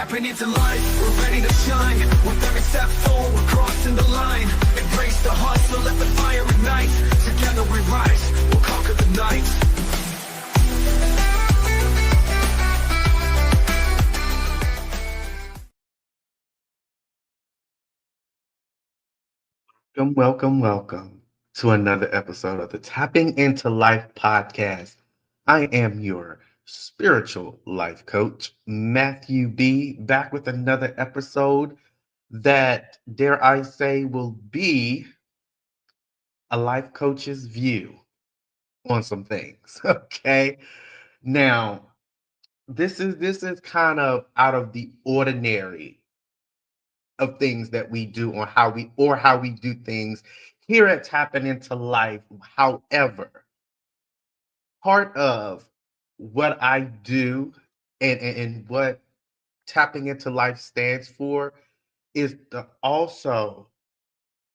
tapping into life, we're ready to shine. With every step forward, we're crossing the line. Embrace the hustle, let the fire ignite. Together we rise, we'll conquer the night. Welcome to another episode of the Tapping into Life podcast. I am your spiritual life coach, Matthew B, back with another episode that, dare I say, will be a life coach's view on some things. Okay. Now, this is kind of out of the ordinary of things that we do on how we do things here at Tapping into Life. However, part of what I do and what Tapping into Life stands for is to also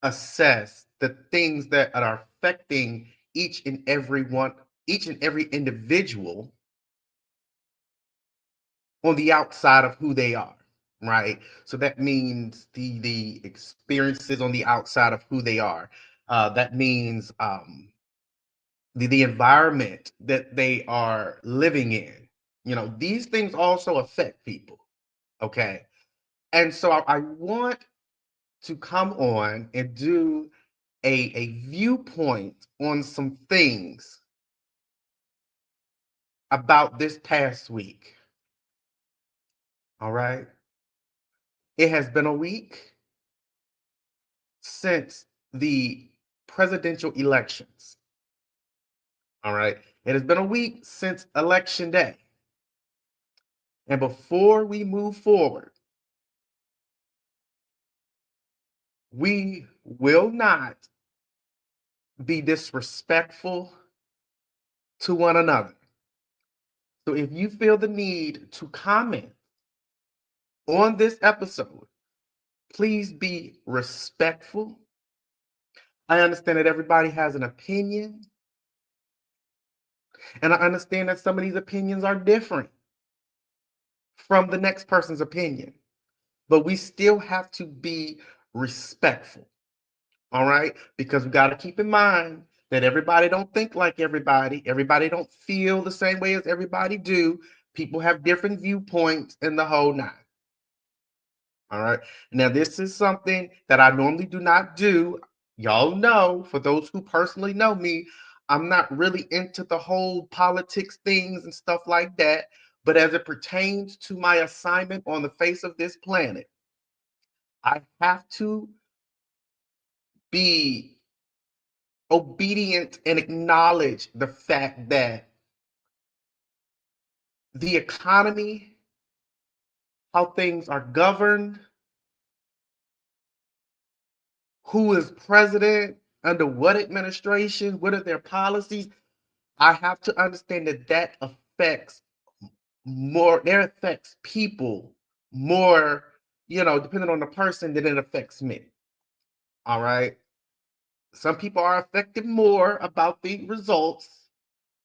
assess the things that are affecting each and every one, each and every individual on the outside of who they are, right? So that means the experiences on the outside of who they are. That means the environment that they are living in. You know, these things also affect people. Okay, and so I want to come on and do a viewpoint on some things about this past week. All right, it has been a week since the presidential elections. All right. It has been a week since election day. And before we move forward, we will not be disrespectful to one another. So if you feel the need to comment on this episode, please be respectful. I understand that everybody has an opinion, and I understand that some of these opinions are different from the next person's opinion, but we still have to be respectful. All right, because we got to keep in mind that everybody don't think like everybody don't feel the same way as everybody do. People have different viewpoints in the whole nine. All right, now this is something that I normally do not do. Y'all know, for those who personally know me, I'm not really into the whole politics things and stuff like that. But as it pertains to my assignment on the face of this planet, I have to be obedient and acknowledge the fact that the economy, how things are governed, who is president, under what administration, what are their policies, I have to understand that that affects that affects people more, depending on the person, than it affects me. All right. Some people are affected more about the results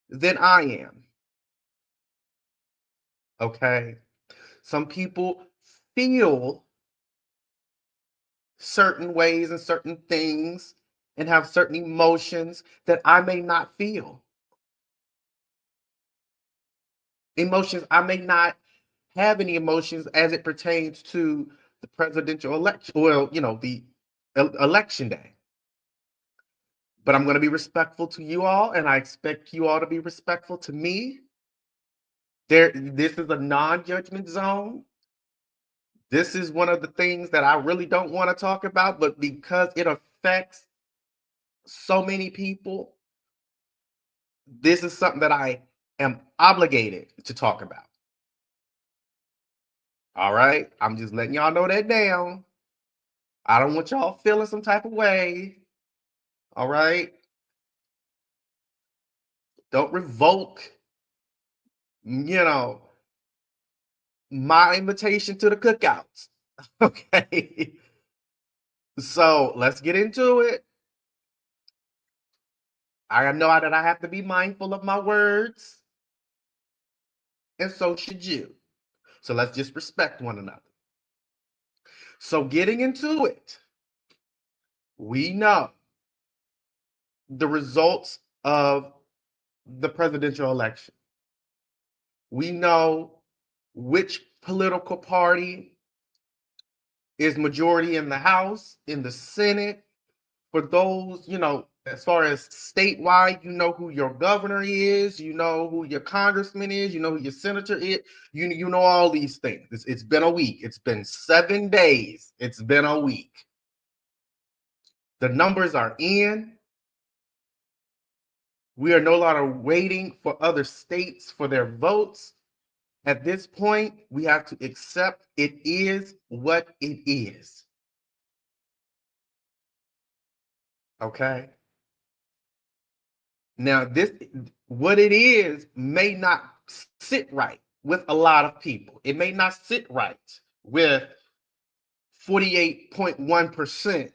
than I am. Okay. Some people feel certain ways and certain things and have certain emotions that I may not feel. Emotions, I may not have any emotions as it pertains to the presidential election. Well, the election day. But I'm going to be respectful to you all, and I expect you all to be respectful to me. This is a non-judgment zone. This is one of the things that I really don't want to talk about, but because it affects so many people, this is something that I am obligated to talk about. All right. I'm just letting y'all know that down. I don't want y'all feeling some type of way. All right. Don't revoke, you know, my invitation to the cookouts. Okay. So let's get into it. I know that I have to be mindful of my words, and so should you. So let's just respect one another. So getting into it, we know the results of the presidential election. We know which political party is majority in the House, in the Senate. For those, as far as statewide, you know who your governor is, you know who your congressman is, you know who your senator is, you know all these things. It's been a week. It's been 7 days. It's been a week. The numbers are in. We are no longer waiting for other states for their votes. At this point, we have to accept it is what it is. Okay? Now, what it is may not sit right with a lot of people. It may not sit right with 48.1%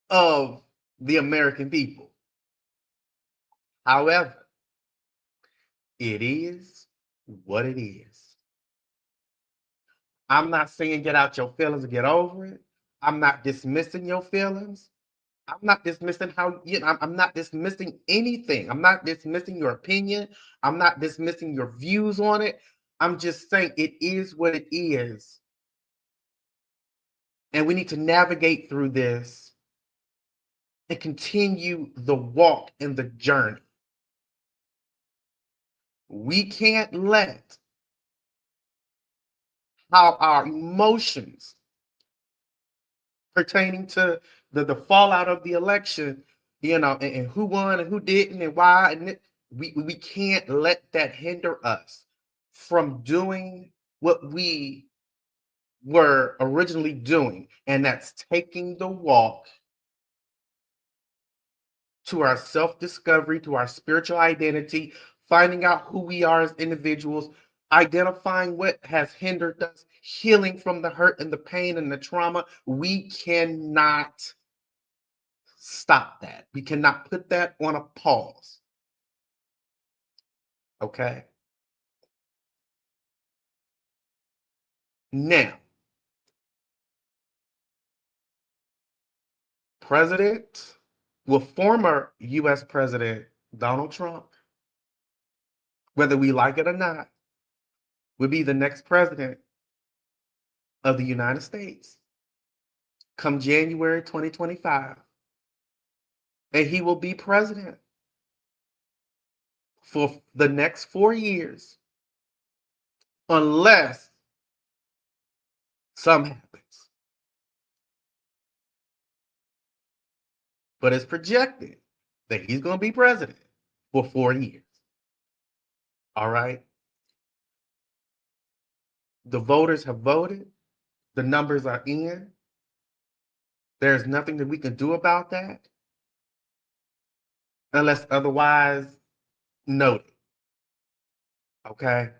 of the American people. However, it is what it is. I'm not saying get out your feelings and get over it. I'm not dismissing your feelings. I'm not dismissing I'm not dismissing anything. I'm not dismissing your opinion. I'm not dismissing your views on it. I'm just saying it is what it is. And we need to navigate through this and continue the walk and the journey. We can't let how our emotions pertaining to the fallout of the election, and who won and who didn't and why, and we can't let that hinder us from doing what we were originally doing, and that's taking the walk to our self-discovery, to our spiritual identity, finding out who we are as individuals, identifying what has hindered us, healing from the hurt and the pain and the trauma. We cannot stop that. We cannot put that on a pause. Okay? Now, former US President Donald Trump, whether we like it or not, will be the next president of the United States come January 2025. And he will be president for the next 4 years unless something happens. But it's projected that he's going to be president for 4 years. All right? The voters have voted. The numbers are in. There's nothing that we can do about that unless otherwise noted. Okay?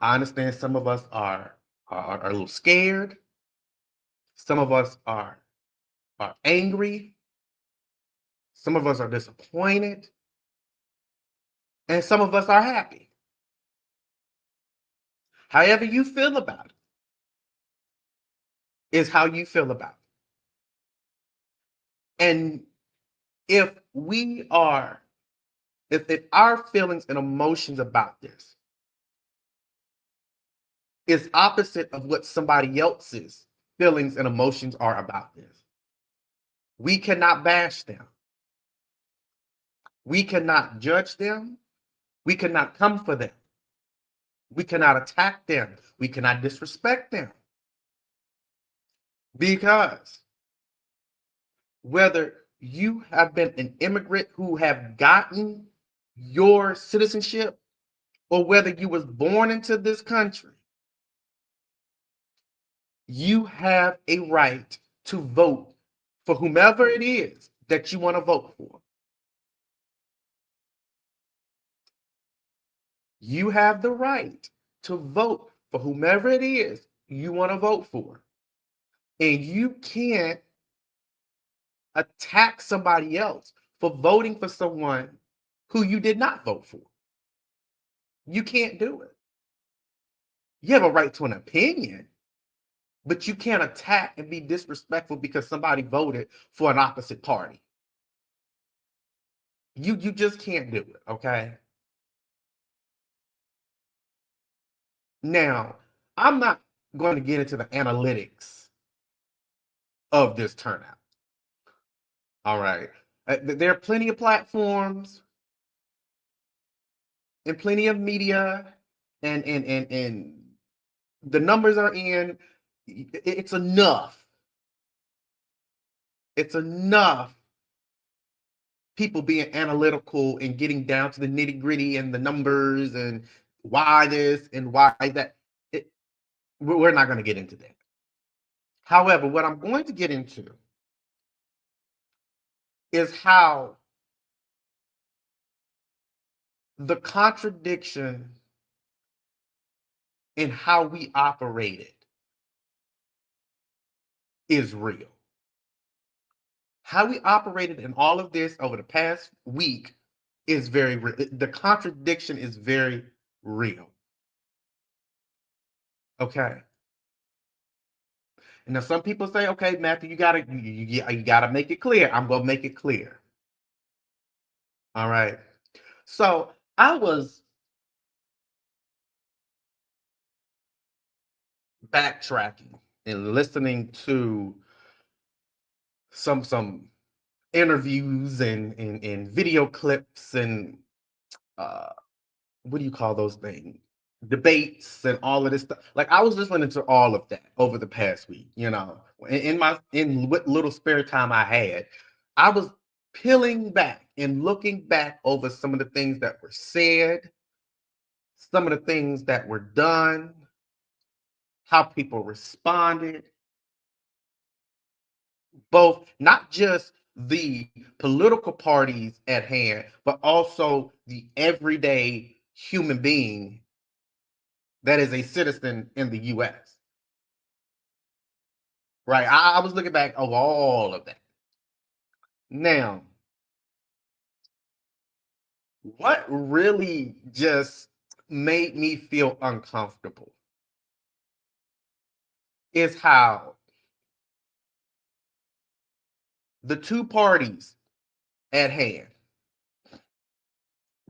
I understand some of us are a little scared. Some of us are angry. Some of us are disappointed. And some of us are happy. However you feel about it is how you feel about it. And if our feelings and emotions about this is opposite of what somebody else's feelings and emotions are about this, we cannot bash them. We cannot judge them. We cannot come for them. We cannot attack them. We cannot disrespect them. Because whether you have been an immigrant who have gotten your citizenship or whether you was born into this country, you have a right to vote for whomever it is that you want to vote for. You have the right to vote for whomever it is you want to vote for. And you can't attack somebody else for voting for someone who you did not vote for. You can't do it. You have a right to an opinion, but you can't attack and be disrespectful because somebody voted for an opposite party. You just can't do it, okay? Now, I'm not going to get into the analytics of this turnout. All right. There are plenty of platforms and plenty of media, and the numbers are in. It's enough. It's enough people being analytical and getting down to the nitty gritty and the numbers and why this and why that. We're not going to get into that. However, what I'm going to get into is how the contradiction in how we operated is real. How we operated in all of this over the past week is very real. The contradiction is very real. Okay. And now some people say, okay, Matthew, you gotta make it clear. I'm gonna make it clear. All right. So I was backtracking and listening to some interviews and video clips and uh what do you call those things? Debates and all of this stuff. Like I was listening to all of that over the past week, in what little spare time I had, I was peeling back and looking back over some of the things that were said, some of the things that were done, how people responded, both not just the political parties at hand, but also the everyday human being that is a citizen in the US. Right. I was looking back over all of that. Now, what really just made me feel uncomfortable is how the two parties at hand,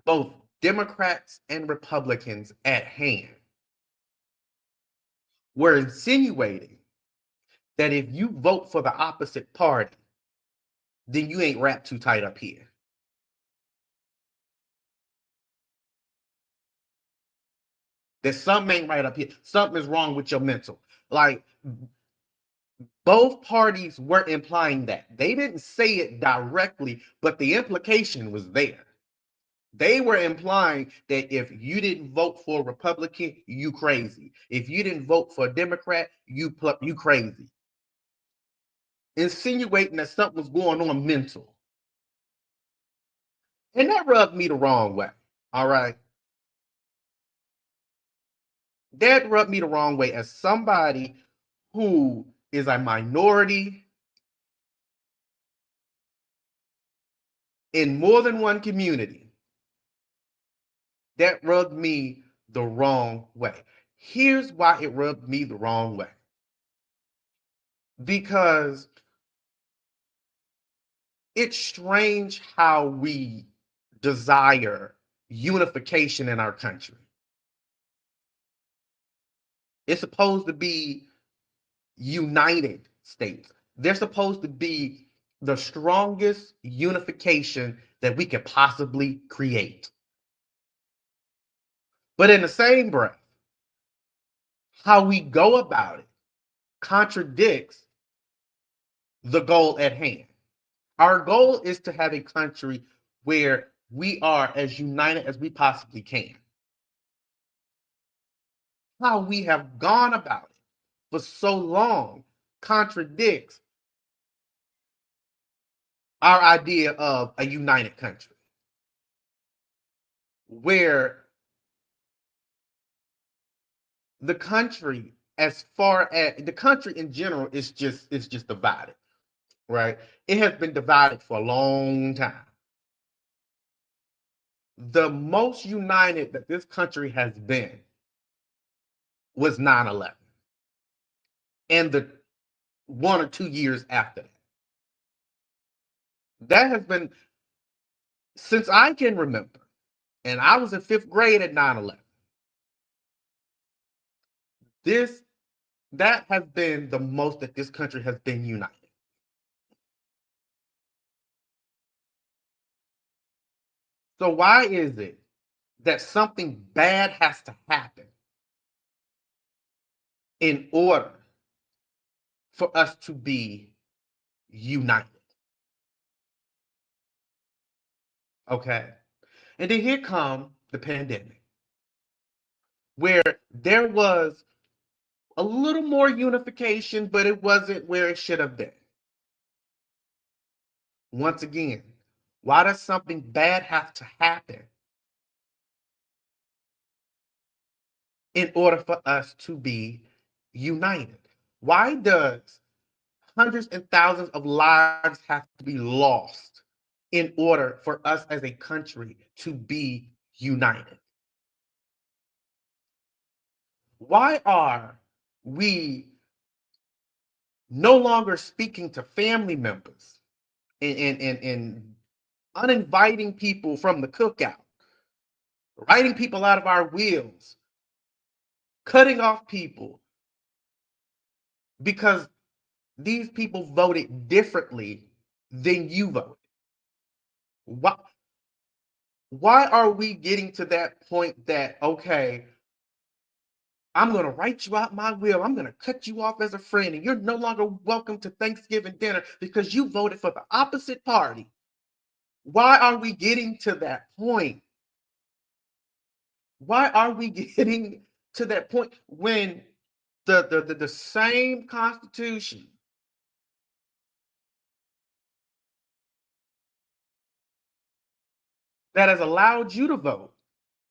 both Democrats and Republicans at hand, were insinuating that if you vote for the opposite party, then you ain't wrapped too tight up here. That something ain't right up here. Something is wrong with your mental. Like both parties were implying that. They didn't say it directly, but the implication was there. They were implying that if you didn't vote for a Republican, you crazy. If you didn't vote for a Democrat, you crazy. Insinuating that something was going on mental. And that rubbed me the wrong way. All right. That rubbed me the wrong way as somebody who is a minority in more than one community. That rubbed me the wrong way. Here's why it rubbed me the wrong way. Because it's strange how we desire unification in our country. It's supposed to be United States. They're supposed to be the strongest unification that we could possibly create. But in the same breath, how we go about it contradicts the goal at hand. Our goal is to have a country where we are as united as we possibly can. How we have gone about it for so long contradicts our idea of a united country where the country, as far as the country in general, is just divided, right? It has been divided for a long time. the most united that this country has been was 9/11 and the 1 or 2 years after that. That has been since I can remember, and I was in fifth grade at 9/11. This that has been the most that this country has been united. So why is it that something bad has to happen in order for us to be united? Okay. And then here come the pandemic, where there was a little more unification, but it wasn't where it should have been. Once again, why does something bad have to happen in order for us to be united? Why does hundreds and thousands of lives have to be lost in order for us as a country to be united? Why are we no longer speaking to family members and uninviting people from the cookout, writing people out of our wills, cutting off people because these people voted differently than you voted? Why, why are we getting to that point that, okay, I'm going to write you out my will. I'm going to cut you off as a friend, and you're no longer welcome to Thanksgiving dinner because you voted for the opposite party? Why are we getting to that point? Why are we getting to that point when the same Constitution that has allowed you to vote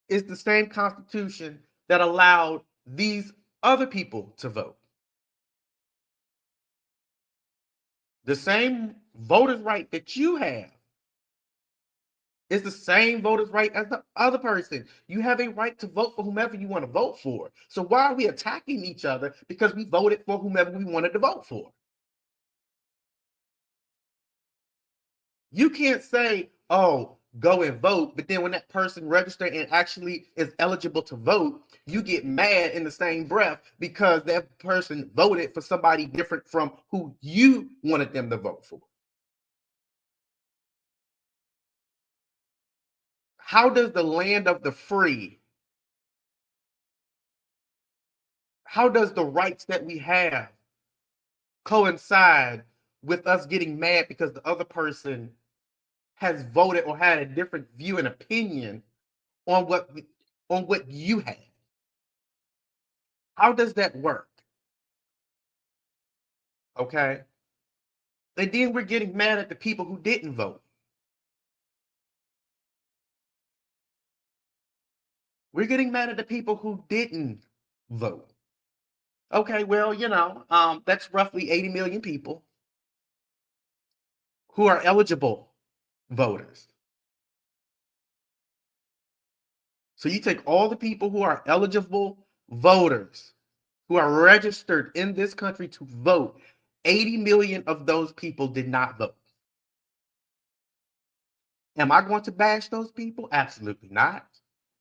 is the same Constitution that allowed these other people to vote? The same voters' right that you have is the same voters' right as the other person. You have a right to vote for whomever you want to vote for. So why are we attacking each other because we voted for whomever we wanted to vote for? You can't say, oh, go and vote, but then when that person registered and actually is eligible to vote, you get mad in the same breath because that person voted for somebody different from who you wanted them to vote for. How does the land of the free, how does the rights that we have coincide with us getting mad because the other person has voted or had a different view and opinion on what you had? How does that work? Okay. And then we're getting mad at the people who didn't vote. We're getting mad at the people who didn't vote. Okay, well, that's roughly 80 million people who are eligible voters. So you take all the people who are eligible voters, who are registered in this country to vote, 80 million of those people did not vote. Am I going to bash those people? Absolutely not.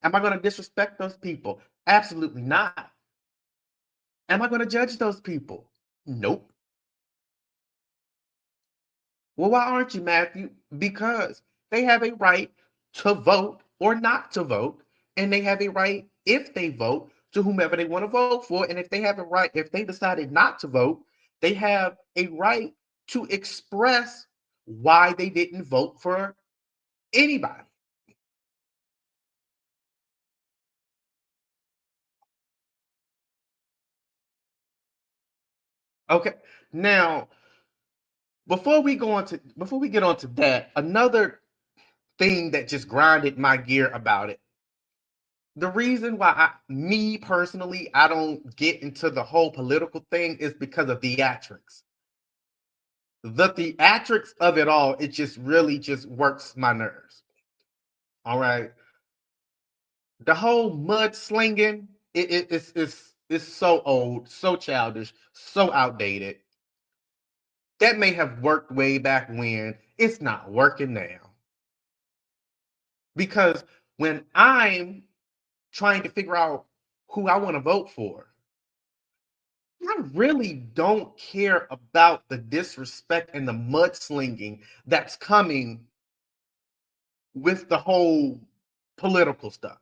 Am I going to disrespect those people? Absolutely not. Am I going to judge those people? Nope. Well, why aren't you, Matthew? Because they have a right to vote or not to vote, and they have a right, if they vote, to whomever they want to vote for. And if they have a right, if they decided not to vote, they have a right to express why they didn't vote for anybody. Okay. Now, before we get on to that, another thing that just grinded my gear about it. The reason why me personally, I don't get into the whole political thing is because of theatrics. The theatrics of it all, it just really just works my nerves. All right. The whole mudslinging, it's so old, so childish, so outdated. That may have worked way back when. It's not working now. Because when I'm trying to figure out who I want to vote for, I really don't care about the disrespect and the mudslinging that's coming with the whole political stuff.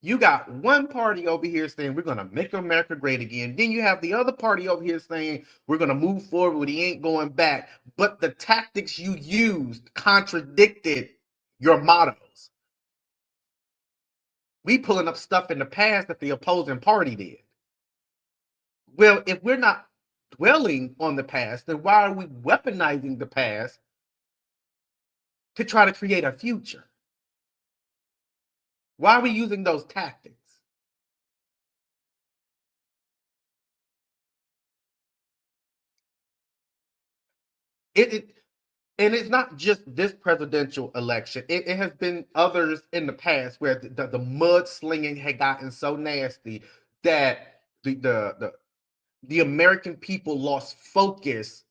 You got one party over here saying we're going to make America great again. Then you have the other party over here saying we're going to move forward. He ain't going back. But the tactics you used contradicted your mottos. We pulling up stuff in the past that the opposing party did. Well, if we're not dwelling on the past, then why are we weaponizing the past to try to create a future? Why are we using those tactics? It and it's not just this presidential election. It has been others in the past where the mudslinging had gotten so nasty that the American people lost focus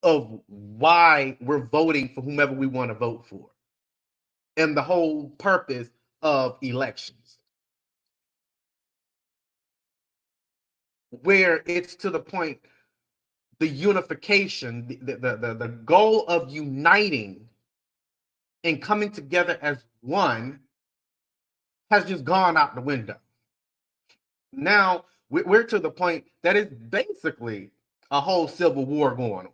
of why we're voting for whomever we want to vote for and the whole purpose of elections, where it's to the point the unification, the goal of uniting and coming together as one has just gone out the window. Now we're to the point that it's basically a whole civil war going on.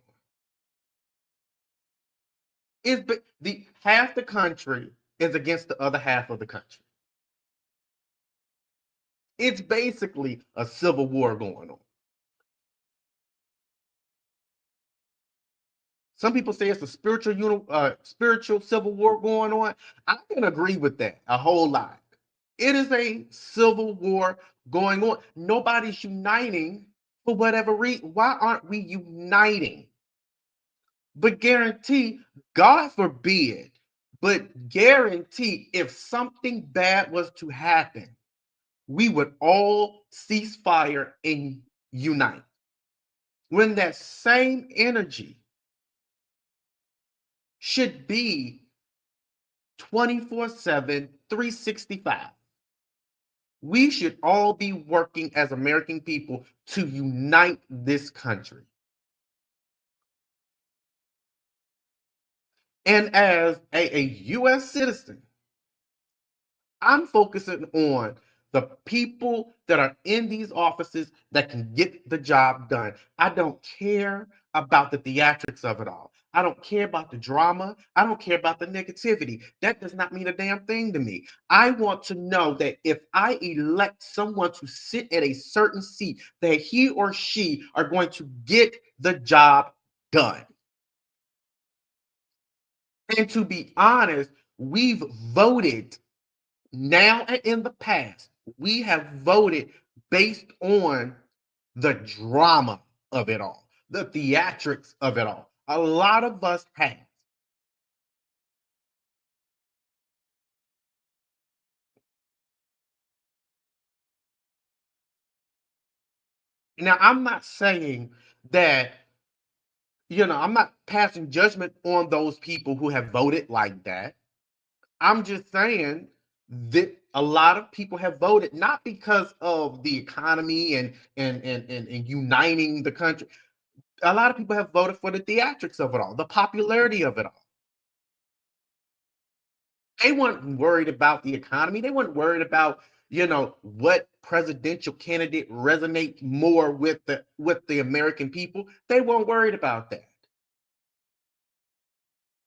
It's the half the country is against the other half of the country. It's basically a civil war going on. Some people say it's a spiritual civil war going on. I can agree with that a whole lot. It is a civil war going on. Nobody's uniting for whatever reason. Why aren't we uniting? But guarantee, God forbid, but guarantee if something bad was to happen, we would all cease fire and unite. When that same energy should be 24/7, 365. We should all be working as American people to unite this country. And as a US citizen, I'm focusing on the people that are in these offices that can get the job done. I don't care about the theatrics of it all. I don't care about the drama. I don't care about the negativity. That does not mean a damn thing to me. I want to know that if I elect someone to sit at a certain seat, that he or she are going to get the job done. And to be honest, we've voted now and in the past, we have voted based on the drama of it all, the theatrics of it all. A lot of us have. Now, I'm not saying that, I'm not passing judgment on those people who have voted like that. I'm just saying that a lot of people have voted not because of the economy and uniting the country. A lot of people have voted for the theatrics of it all, the popularity of it all. They weren't worried about the economy. They weren't worried about, what presidential candidate resonates more with the American people. They weren't worried about that.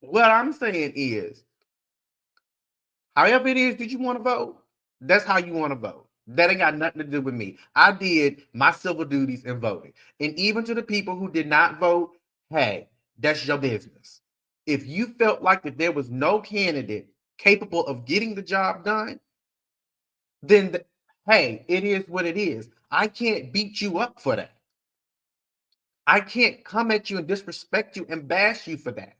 What I'm saying is, however it is that you want to vote, that's how you want to vote. That ain't got nothing to do with me. I did my civil duties in voting. And even to the people who did not vote, hey, that's your business. If you felt like that there was no candidate capable of getting the job done, then hey, it is what it is. I can't beat you up for that. I can't come at you and disrespect you and bash you for that.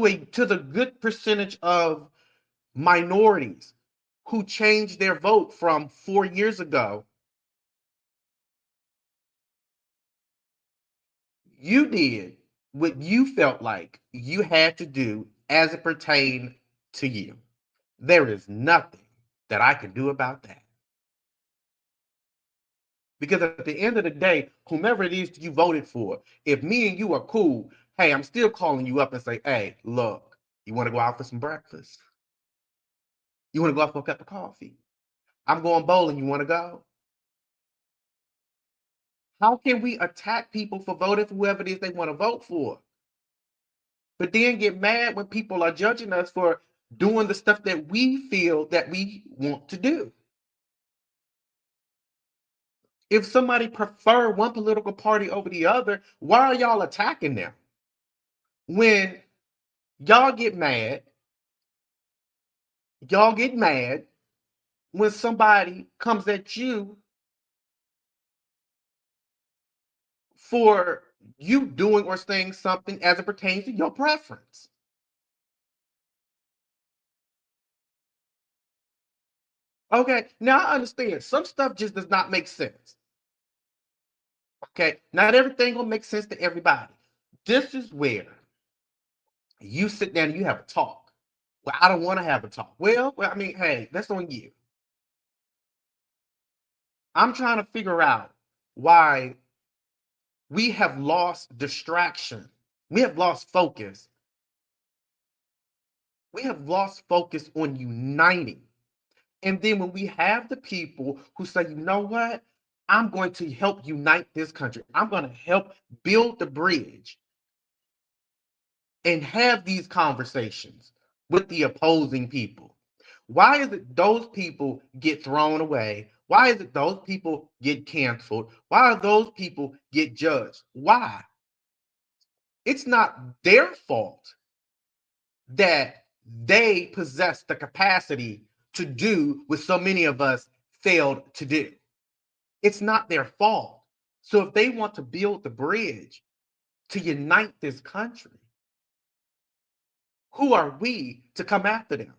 to the good percentage of minorities who changed their vote from 4 years ago, you did what you felt like you had to do as it pertained to you. There is nothing that I can do about that. Because at the end of the day, whomever it is you voted for, if me and you are cool, hey, I'm still calling you up and say, hey, look, you want to go out for some breakfast? You want to go out for a cup of coffee? I'm going bowling. You want to go? How can we attack people for voting for whoever it is they want to vote for? But then get mad when people are judging us for doing the stuff that we feel that we want to do. If somebody prefer one political party over the other, why are y'all attacking them? When y'all get mad when somebody comes at you for you doing or saying something as it pertains to your preference. Okay, now I understand some stuff just does not make sense. Okay, not everything will make sense to everybody. This is where you sit down and you have a talk. Well, I don't want to have a talk. Well, I mean, hey, that's on you. I'm trying to figure out why we have lost distraction. We have lost focus. We have lost focus on uniting. And then when we have the people who say, you know what? I'm going to help unite this country. I'm going to help build the bridge and have these conversations with the opposing people. Why is it those people get thrown away? Why is it those people get canceled? Why are those people get judged? Why? It's not their fault that they possess the capacity to do what so many of us failed to do. It's not their fault. So if they want to build the bridge to unite this country, who are we to come after them?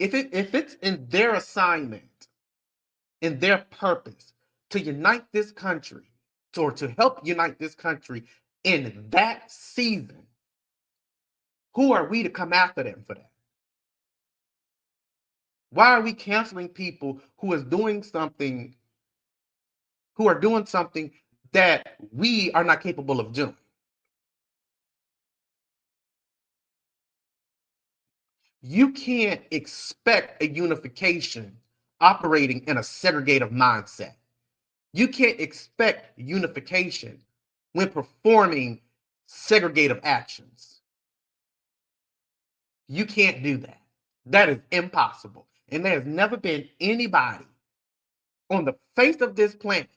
If it's in their assignment, in their purpose to unite this country, or to help unite this country in that season, who are we to come after them for that? Why are we canceling people who are doing something that we are not capable of doing? You can't expect a unification operating in a segregative mindset. You can't expect unification when performing segregative actions. You can't do that. That is impossible. And there has never been anybody on the face of this planet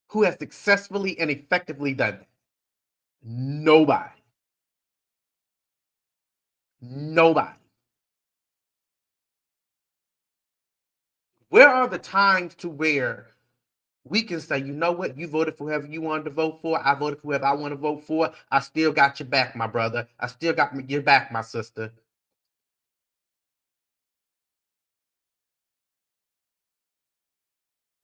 who has successfully and effectively done that. Nobody. Nobody. Where are the times to where we can say, you know what, you voted for whoever you wanted to vote for. I voted for whoever I want to vote for. I still got your back, my brother. I still got your back, my sister.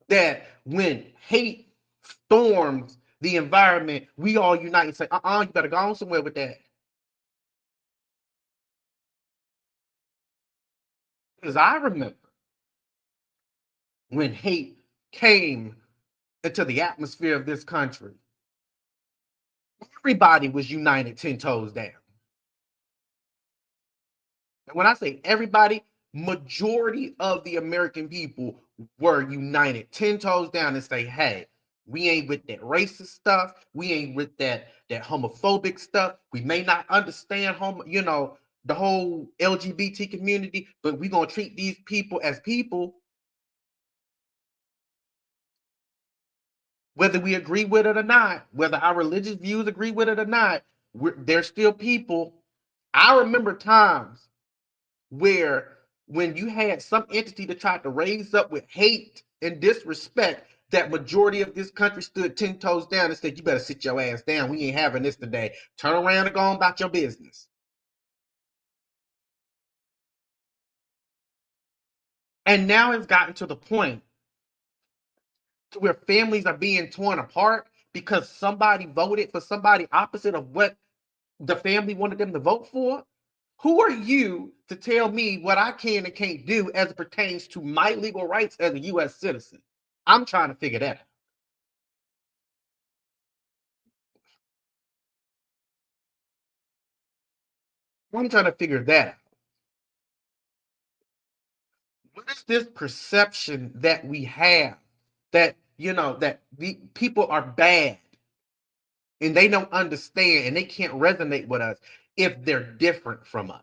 That when hate storms the environment, we all unite and say, you better go on somewhere with that. Because I remember when hate came into the atmosphere of this country, everybody was united 10 toes down. And when I say everybody, majority of the American people were united 10 toes down and say, hey, we ain't with that racist stuff. We ain't with that homophobic stuff. We may not understand the whole LGBT community, but we're gonna treat these people as people, whether we agree with it or not, whether our religious views agree with it or not. They're still people. I remember times where when you had some entity that tried to raise up with hate and disrespect, that majority of this country stood 10 toes down and said, you better sit your ass down. We ain't having this today. Turn around and go on about your business. And now it's gotten to the point to where families are being torn apart because somebody voted for somebody opposite of what the family wanted them to vote for. Who are you to tell me what I can and can't do as it pertains to my legal rights as a U.S. citizen? I'm trying to figure that out. I'm trying to figure that out. What is this perception that we have that, that the people are bad and they don't understand and they can't resonate with us if they're different from us?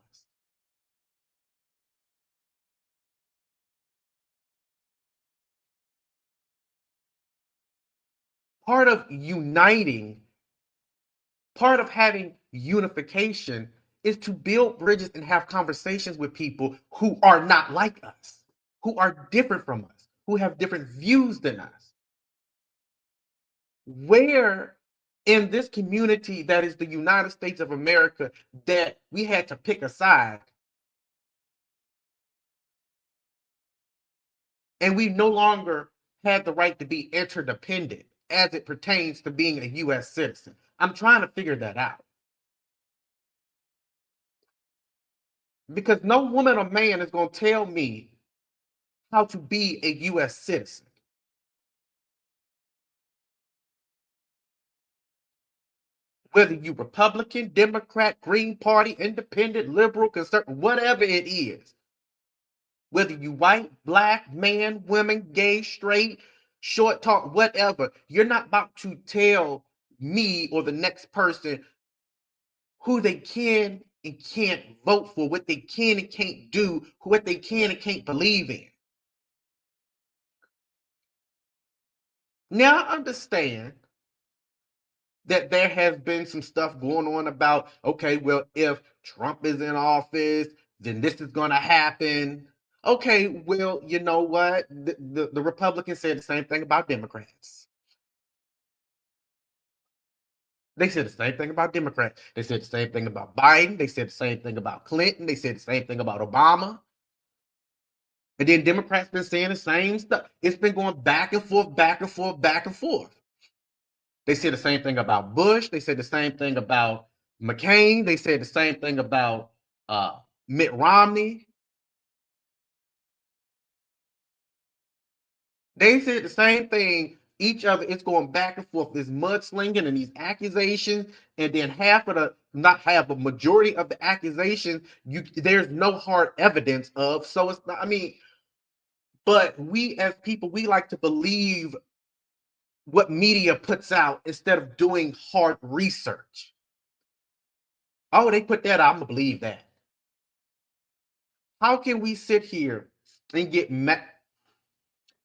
Part of uniting, part of having unification is to build bridges and have conversations with people who are not like us, who are different from us, who have different views than us. Where in this community that is the United States of America that we had to pick a side and we no longer had the right to be interdependent as it pertains to being a U.S. citizen? I'm trying to figure that out. Because no woman or man is going to tell me how to be a U.S. citizen. Whether you Republican, Democrat, Green Party, Independent, Liberal, Conservative, whatever it is. Whether you white, black, man, women, gay, straight, short talk, whatever. You're not about to tell me or the next person who they can and can't vote for, what they can and can't do, what they can and can't believe in. Now I understand that there has been some stuff going on about, okay, well, if Trump is in office, then this is going to happen. Okay, well, you know what? The Republicans said the same thing about Democrats. They said the same thing about Democrats. They said the same thing about Biden. They said the same thing about Clinton. They said the same thing about Obama. And then Democrats been saying the same stuff. It's been going back and forth, back and forth, back and forth. They said the same thing about Bush. They said the same thing about McCain. They said the same thing about Mitt Romney. They said the same thing. Each other, it's going back and forth. This mudslinging and these accusations, and then half of the, not half, but majority of the accusations, there's no hard evidence of. So it's not. I mean, but we as people, we like to believe what media puts out instead of doing hard research. Oh, they put that out, I'm gonna believe that. How can we sit here and get mad?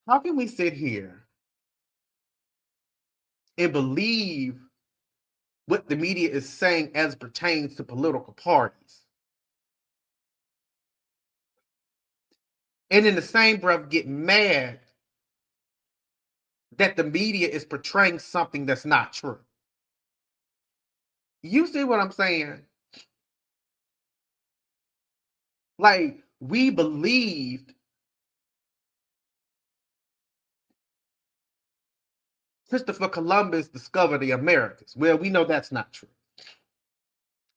How can we sit here and believe what the media is saying as pertains to political parties? And in the same breath, get mad that the media is portraying something that's not true. You see what I'm saying? Like, we believed Christopher Columbus discovered the Americas. Well, we know that's not true.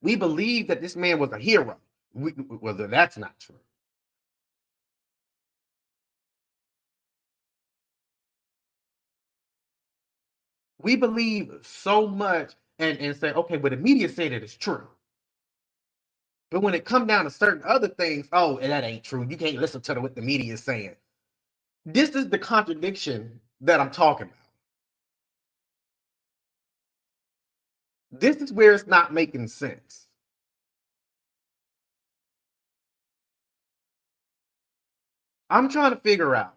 We believe that this man was a hero. Whether that's not true. We believe so much and say, okay, but the media say that it's true. But when it come down to certain other things, oh, that ain't true. You can't listen to what the media is saying. This is the contradiction that I'm talking about. This is where it's not making sense. I'm trying to figure out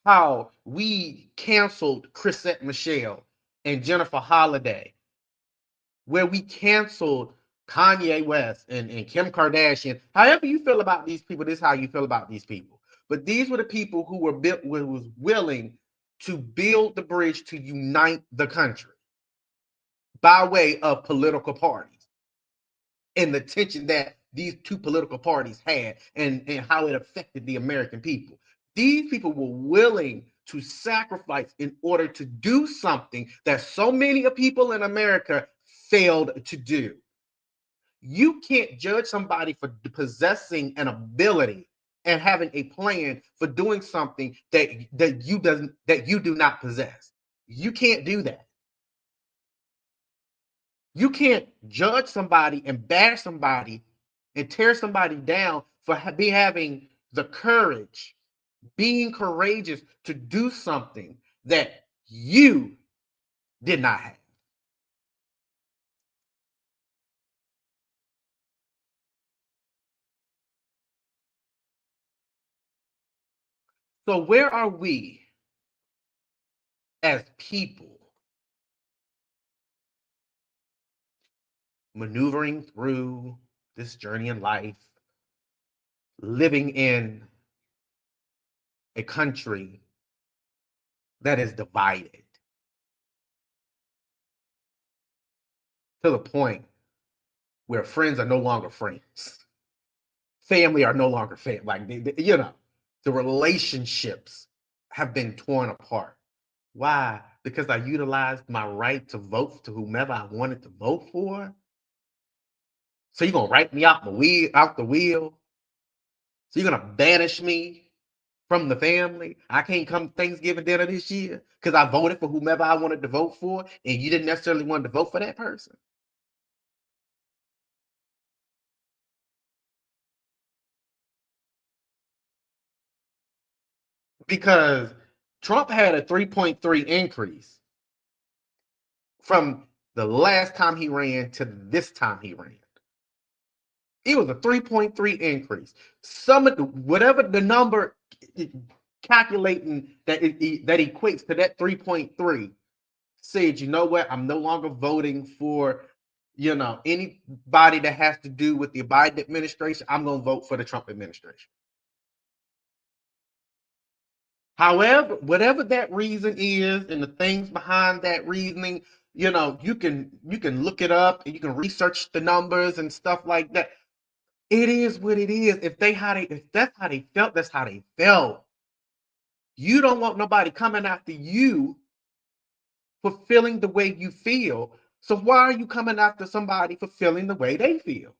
how we canceled Chrisette Michele and Jennifer Holliday, where we canceled Kanye West and Kim Kardashian. However you feel about these people, this is how you feel about these people. But these were the people who were was willing to build the bridge to unite the country by way of political parties and the tension that these two political parties had and how it affected the American people. These people were willing to sacrifice in order to do something that so many people in America failed to do. You can't judge somebody for possessing an ability and having a plan for doing something that you do not possess. You can't do that. You can't judge somebody and bash somebody and tear somebody down for having the courage, being courageous to do something that you did not have. So, where are we as people maneuvering through this journey in life, living in a country that is divided to the point where friends are no longer friends, family are no longer family. Like, the relationships have been torn apart. Why? Because I utilized my right to vote to whomever I wanted to vote for. So you're gonna write me out the wheel. So you're gonna banish me from the family. I can't come to Thanksgiving dinner this year because I voted for whomever I wanted to vote for, and you didn't necessarily want to vote for that person. Because Trump had a 3.3 increase from the last time he ran to this time he ran. It was a 3.3 increase. Some of whatever the number calculating that equates to that 3.3 said, you know what? I'm no longer voting for anybody that has to do with the Biden administration. I'm going to vote for the Trump administration. However, whatever that reason is and the things behind that reasoning, you can look it up and you can research the numbers and stuff like that. It is what it is. If that's how they felt, that's how they felt. You don't want nobody coming after you for feeling the way you feel. So why are you coming after somebody for feeling the way they feel?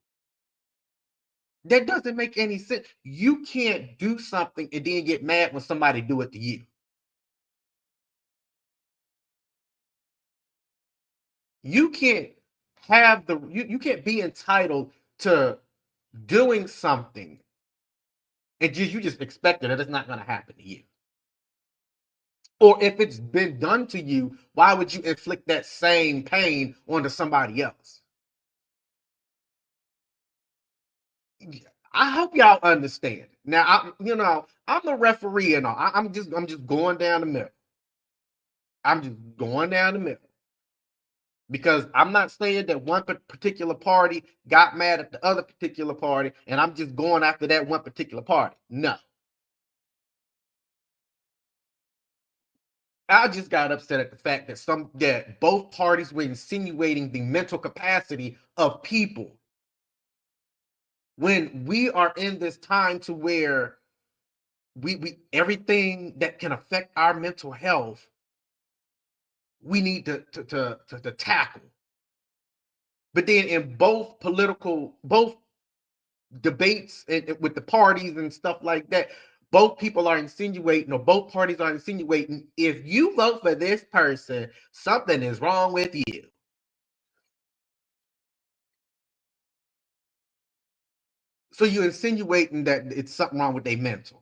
That doesn't make any sense. You can't do something and then get mad when somebody do it to you. You can't you can't be entitled to doing something and you just expect that it's not going to happen to you. Or if it's been done to you, why would you inflict that same pain onto somebody else? I hope y'all understand. Now, I'm a referee and all. I'm just going down the middle. I'm just going down the middle because I'm not saying that one particular party got mad at the other particular party, and I'm just going after that one particular party. No, I just got upset at the fact that both parties were insinuating the mental capacity of people when we are in this time to where we everything that can affect our mental health we need to tackle. But then in both debates with the parties and stuff like that, both people are insinuating, or both parties are insinuating, if you vote for this person, something is wrong with you. So you're insinuating that it's something wrong with their mental.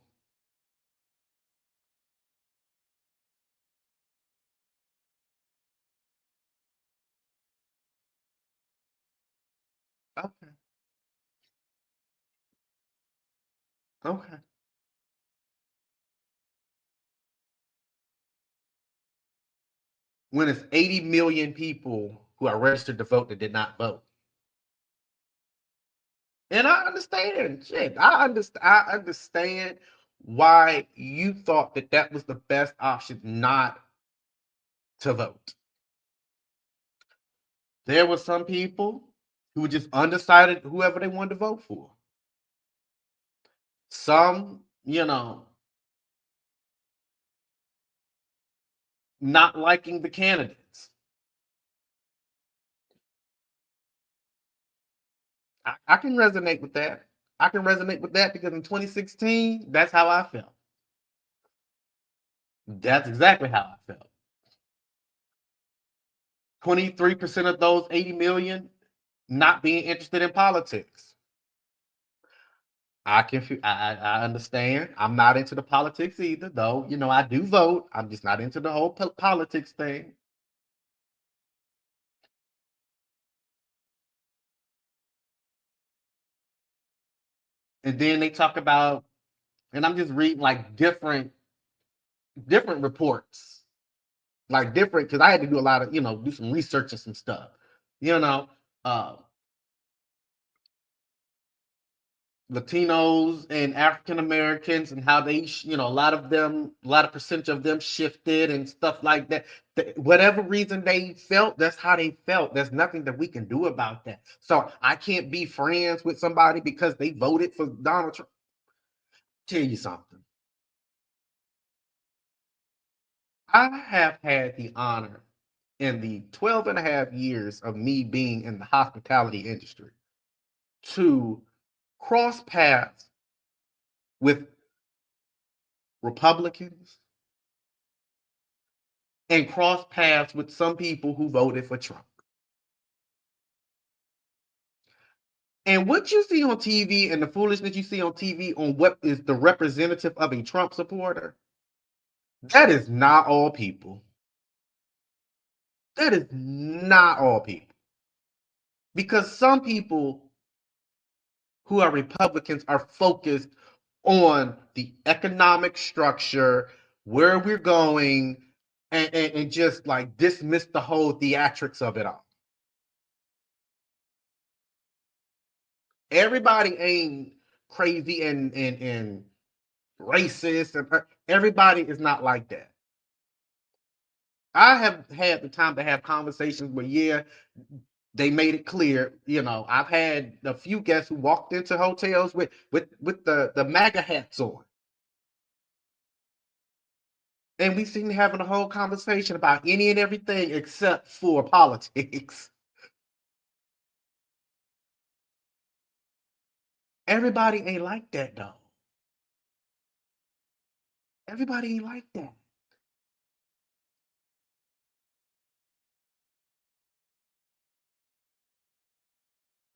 Okay. Okay. When it's 80 million people who are registered to vote that did not vote. And I understand. Shit, I understand why you thought that that was the best option not to vote. There were some people who were just undecided whoever they wanted to vote for. Some, not liking the candidates. I can resonate with that. I can resonate with that because in 2016, that's how I felt. That's exactly how I felt. 23% of those 80 million not being interested in politics. I understand. I'm not into the politics either, though. I do vote. I'm just not into the whole politics thing. And then they talk about, and I'm just reading like different reports, like different because I had to do a lot of do some research and some stuff. You know, uh, Latinos and African Americans and how they, a lot of them, a lot of percentage of them shifted and stuff like that. Whatever reason they felt, that's how they felt. There's nothing that we can do about that. So I can't be friends with somebody because they voted for Donald Trump. Tell you something. I have had the honor in the 12 and a half years of me being in the hospitality industry to cross paths with Republicans and cross paths with some people who voted for Trump. And what you see on TV and the foolishness you see on TV on what is the representative of a Trump supporter, that is not all people. That is not all people. Because some people who are Republicans are focused on the economic structure, where we're going, and just like dismiss the whole theatrics of it all. Everybody ain't crazy and racist, and everybody is not like that. I have had the time to have conversations where, yeah, they made it clear. I've had a few guests who walked into hotels with the MAGA hats on, and we seem to having a whole conversation about any and everything except for politics. Everybody ain't like that though. Everybody ain't like that.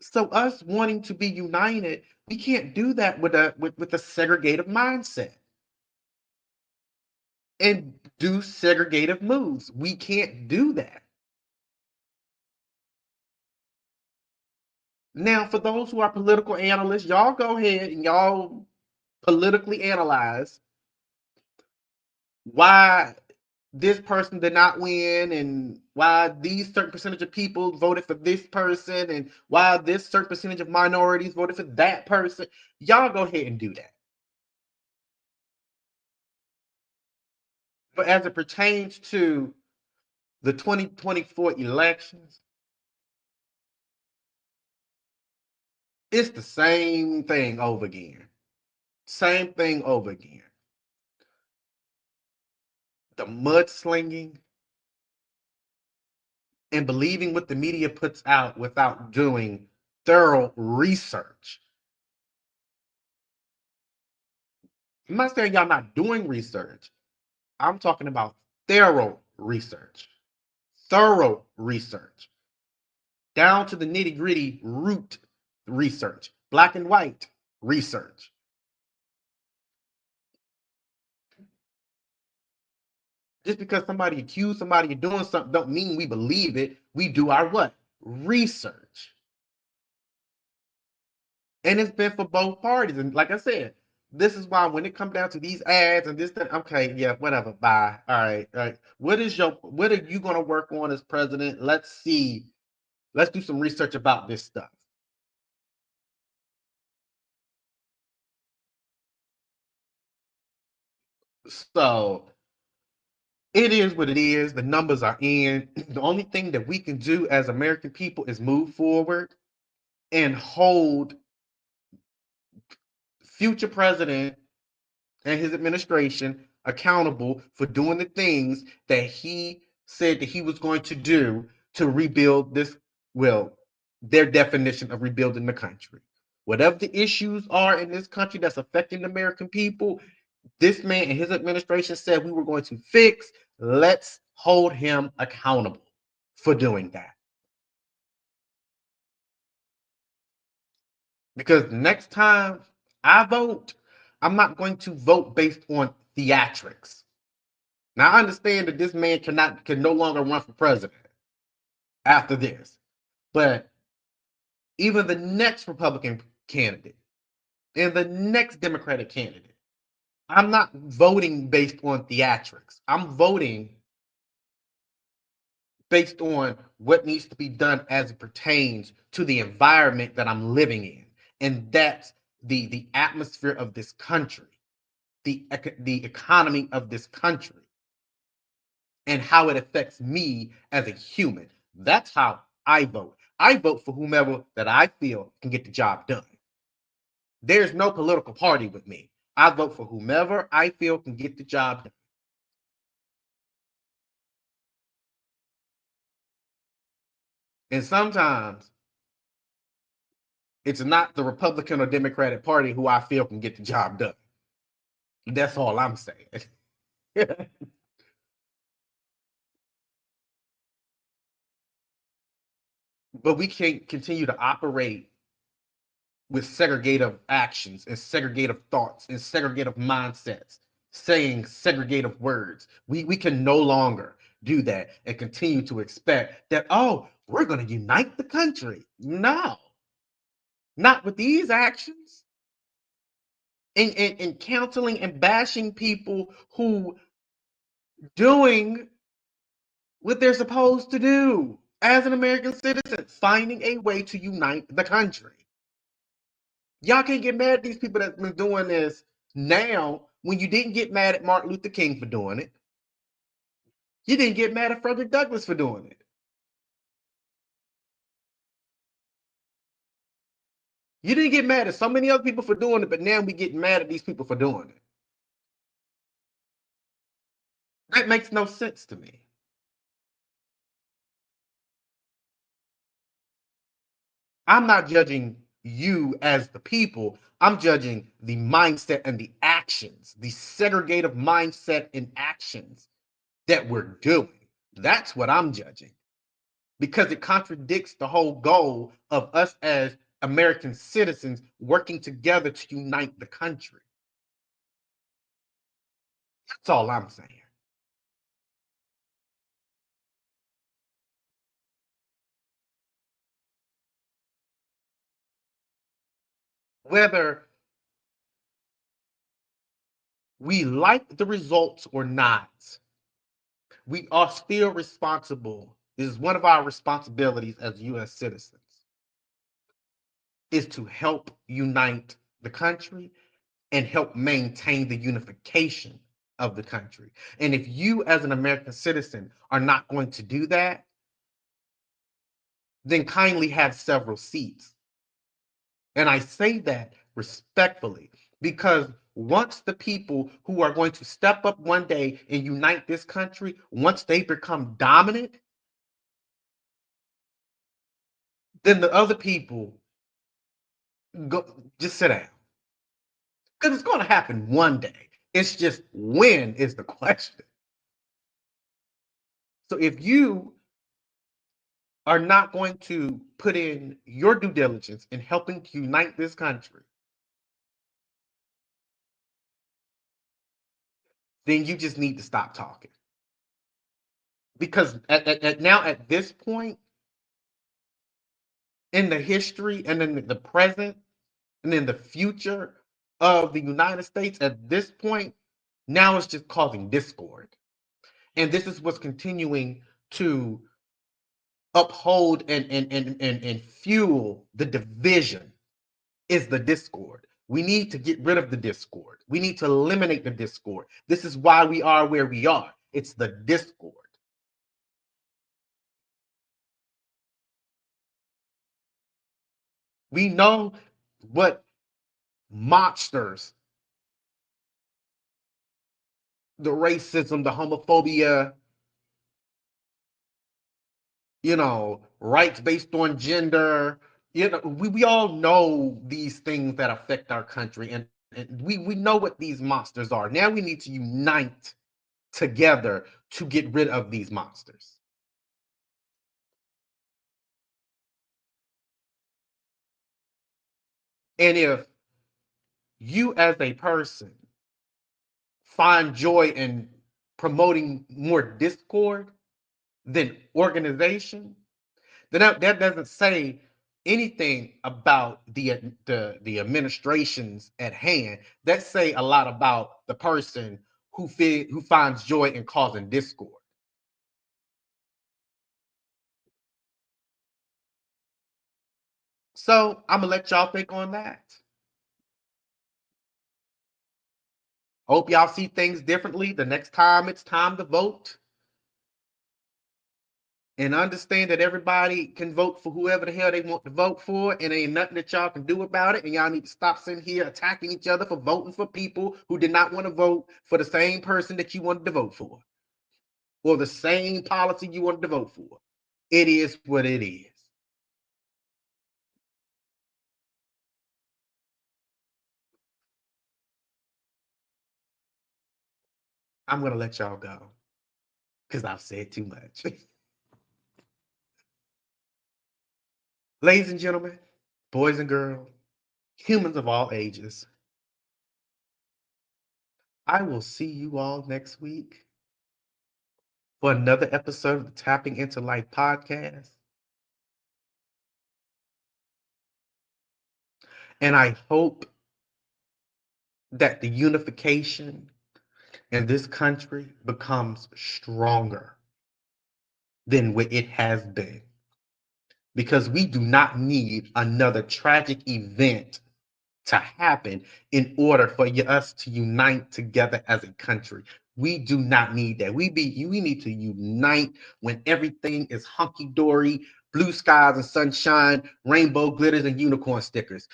So us wanting to be united, we can't do that with a segregative mindset and do segregative moves. We can't do that. Now, for those who are political analysts, y'all go ahead and y'all politically analyze why this person did not win and why these certain percentage of people voted for this person and why this certain percentage of minorities voted for that person. Y'all go ahead and do that. But as it pertains to the 2024 elections, it's the same thing over again. Same thing over again. The mudslinging and believing what the media puts out without doing thorough research. I'm not saying y'all not doing research. I'm talking about thorough research. Thorough research. Down to the nitty gritty root research. Black and white research. Just because somebody accused somebody of doing something don't mean we believe it. We do our what? Research. And it's been for both parties. And like I said, this is why when it comes down to these ads and this, that, okay, yeah, whatever, bye. All right, all right. What are you gonna work on as president? Let's see. Let's do some research about this stuff. So it is what it is. The numbers are in. The only thing that we can do as American people is move forward and hold future president and his administration accountable for doing the things that he said that he was going to do to rebuild this, well, their definition of rebuilding the country. Whatever the issues are in this country that's affecting the American people, this man and his administration said we were going to fix. Let's hold him accountable for doing that. Because next time I vote, I'm not going to vote based on theatrics. Now I understand that this man can no longer run for president after this. But even the next Republican candidate and the next Democratic candidate, I'm not voting based on theatrics. I'm voting based on what needs to be done as it pertains to the environment that I'm living in. And that's the atmosphere of this country, the economy of this country, and how it affects me as a human. That's how I vote. I vote for whomever that I feel can get the job done. There's no political party with me. I vote for whomever I feel can get the job done. And sometimes it's not the Republican or Democratic Party who I feel can get the job done. That's all I'm saying. But we can't continue to operate with segregative actions and segregative thoughts and segregative mindsets, saying segregative words. We can no longer do that and continue to expect that, oh, we're going to unite the country. No, not with these actions. And counseling and bashing people who doing what they're supposed to do as an American citizen, finding a way to unite the country. Y'all can't get mad at these people that's been doing this now when you didn't get mad at Martin Luther King for doing it. You didn't get mad at Frederick Douglass for doing it. You didn't get mad at so many other people for doing it, but now we get mad at these people for doing it. That makes no sense to me. I'm not judging you as the people. I'm judging the mindset and the actions, the segregative mindset and actions that we're doing. That's what I'm judging because it contradicts the whole goal of us as American citizens working together to unite the country. That's all I'm saying. Whether we like the results or not, we are still responsible. This is one of our responsibilities as U.S. citizens, is to help unite the country and help maintain the unification of the country. And if you, as an American citizen, are not going to do that, then kindly have several seats. And I say that respectfully because once the people who are going to step up one day and unite this country, once they become dominant, then the other people just sit down. Because it's going to happen one day. It's just when is the question. So if you are not going to put in your due diligence in helping to unite this country, then you just need to stop talking. Because now at this point in the history and in the present and in the future of the United States, at this point, now it's just causing discord. And this is what's continuing to uphold and fuel the division is the discord. We need to get rid of the discord. We need to eliminate the discord. This is why we are where we are. It's the discord. We know what monsters, the racism, the homophobia, rights based on gender. We all know these things that affect our country, and we know what these monsters are. Now we need to unite together to get rid of these monsters. And if you as a person find joy in promoting more discord than organization, then that doesn't say anything about the administrations at hand. That say a lot about the person who finds joy in causing discord. So I'm gonna let y'all think on that. Hope y'all see things differently the next time it's time to vote. And understand that everybody can vote for whoever the hell they want to vote for, and ain't nothing that y'all can do about it. And y'all need to stop sitting here attacking each other for voting for people who did not want to vote for the same person that you wanted to vote for, or the same policy you wanted to vote for. It is what it is. I'm gonna let y'all go because I've said too much. Ladies and gentlemen, boys and girls, humans of all ages, I will see you all next week for another episode of the Tapping Into Life podcast. And I hope that the unification in this country becomes stronger than what it has been. Because we do not need another tragic event to happen in order for us to unite together as a country. We do not need that. We need to unite when everything is hunky-dory, blue skies and sunshine, rainbow glitters and unicorn stickers.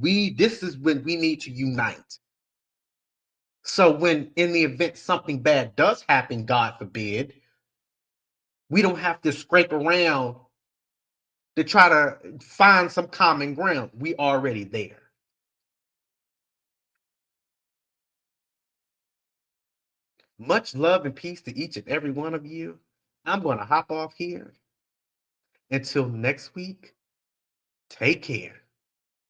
This is when we need to unite. So when in the event something bad does happen, God forbid, we don't have to scrape around to try to find some common ground. We already there. Much love and peace to each and every one of you. I'm going to hop off here. Until next week, take care.